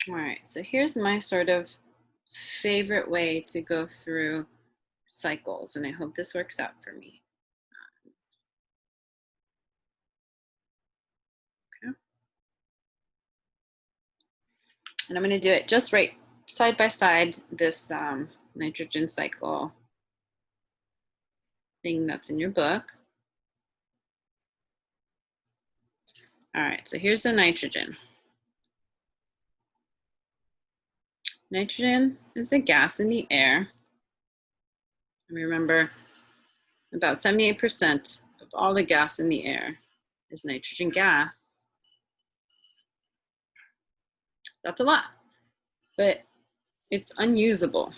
All right, so here's my sort of favorite way to go through cycles, and I hope this works out for me. Okay. And I'm going to do it just right side by side, this nitrogen cycle thing that's in your book. All right, so here's the nitrogen. Nitrogen is a gas in the air. Remember, about 78% of all the gas in the air is nitrogen gas. That's a lot, but it's unusable.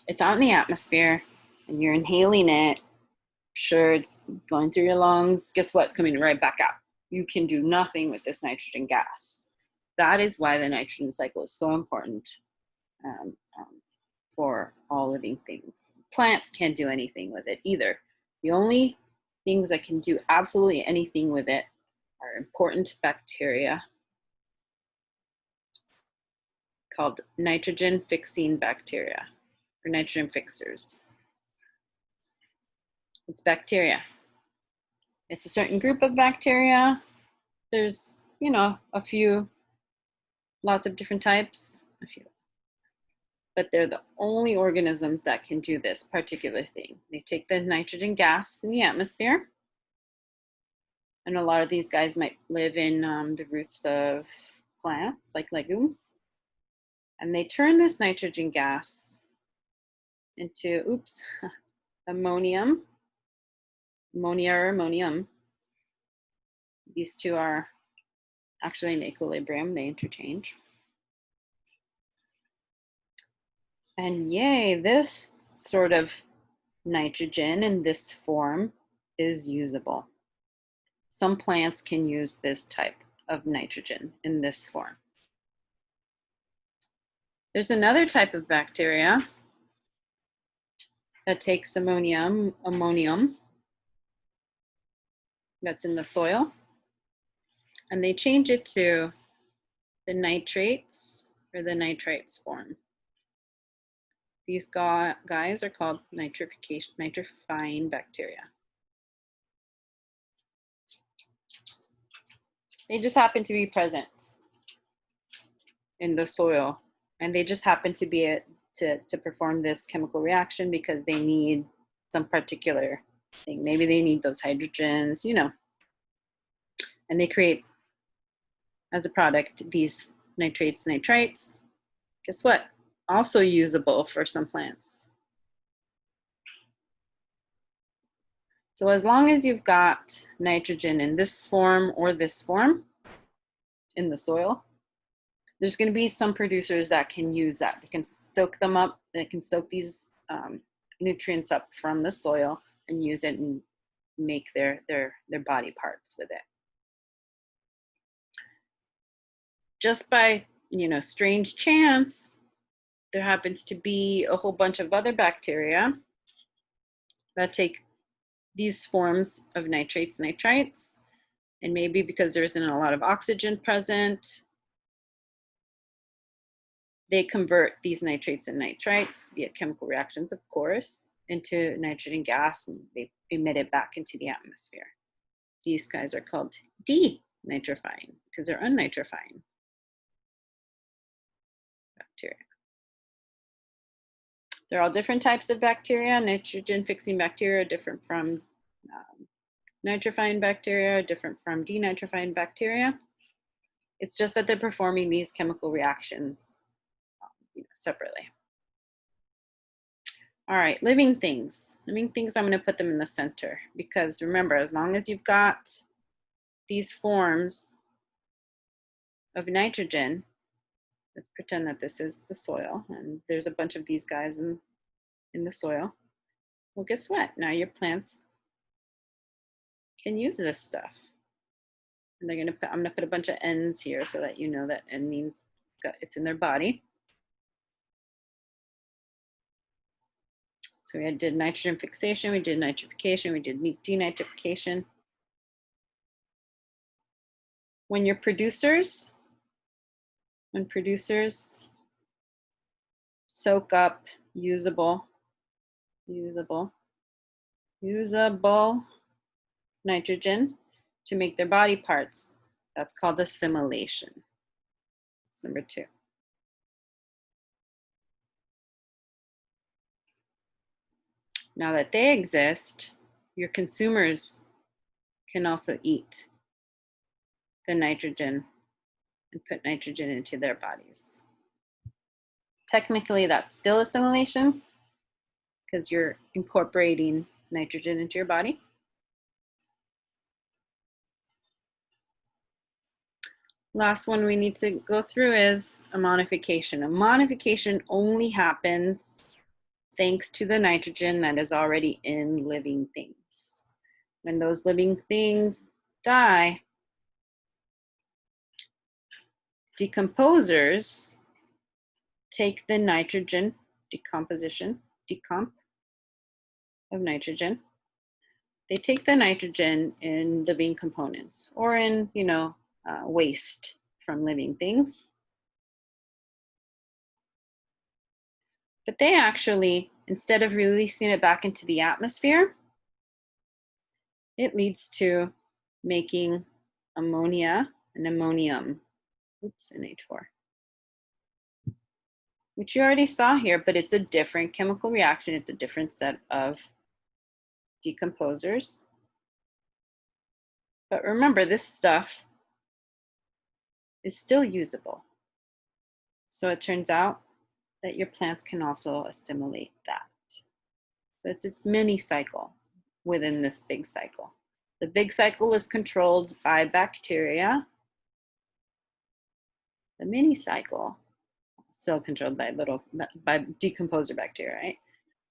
It's out in the atmosphere and you're inhaling it. Sure, it's going through your lungs. Guess what? It's coming right back out. You can do nothing with this nitrogen gas. That is why the nitrogen cycle is so important for all living things. Plants can't do anything with it either. The only things that can do absolutely anything with it are important bacteria called nitrogen fixing bacteria, or nitrogen fixers. It's bacteria. It's a certain group of bacteria. There's, lots of different types, but they're the only organisms that can do this particular thing. They take the nitrogen gas in the atmosphere, and a lot of these guys might live in the roots of plants, like legumes, and they turn this nitrogen gas into, ammonia or ammonium. These two are actually in equilibrium, they interchange. And yay, this sort of nitrogen in this form is usable. Some plants can use this type of nitrogen in this form. There's another type of bacteria that takes ammonium that's in the soil, and they change it to the nitrates or the nitrites form. These guys are called nitrifying bacteria. They just happen to be present in the soil, and they just happen to be to perform this chemical reaction because they need some particular thing. Maybe they need those hydrogens, and they create as a product these nitrates, nitrites. Guess what? Also usable for some plants. So as long as you've got nitrogen in this form or this form in the soil, there's going to be some producers that can use that. They can soak them up. They can soak these nutrients up from the soil and use it and make their body parts with it. Just by, strange chance, there happens to be a whole bunch of other bacteria that take these forms of nitrates, nitrites, and maybe because there isn't a lot of oxygen present, they convert these nitrates and nitrites via chemical reactions, of course, into nitrogen gas, and they emit it back into the atmosphere. These guys are called denitrifying because they're unnitrifying bacteria. They're all different types of bacteria. Nitrogen fixing bacteria are different from nitrifying bacteria, different from denitrifying bacteria. It's just that they're performing these chemical reactions separately. All right, living things. Living things, I'm going to put them in the center because remember, as long as you've got these forms of nitrogen, let's pretend that this is the soil and there's a bunch of these guys in the soil. Well, guess what? Now your plants can use this stuff. And I'm gonna put a bunch of N's here so that you know that N means it's in their body. So we did nitrogen fixation, we did nitrification, we did denitrification. When producers soak up usable nitrogen to make their body parts, that's called assimilation. That's number 2. Now that they exist, your consumers can also eat the nitrogen and put nitrogen into their bodies. Technically, that's still assimilation because you're incorporating nitrogen into your body. Last one we need to go through is ammonification. Ammonification only happens thanks to the nitrogen that is already in living things. When those living things die, decomposers take the nitrogen, decomp of nitrogen. They take the nitrogen in living components or in, waste from living things. But they actually, instead of releasing it back into the atmosphere, it leads to making ammonia and ammonium, an H4, which you already saw here, but it's a different chemical reaction. It's a different set of decomposers. But remember, this stuff is still usable. So it turns out that your plants can also assimilate that. So it's its mini cycle within this big cycle. The big cycle is controlled by bacteria. The mini cycle still controlled by decomposer bacteria, right?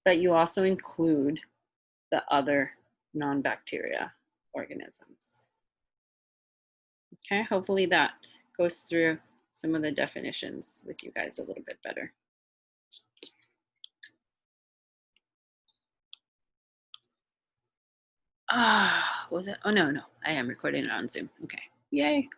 But you also include the other non-bacteria organisms. Okay, hopefully that goes through some of the definitions with you guys a little bit better. Was it? Oh, no, I am recording it on Zoom. Okay, yay.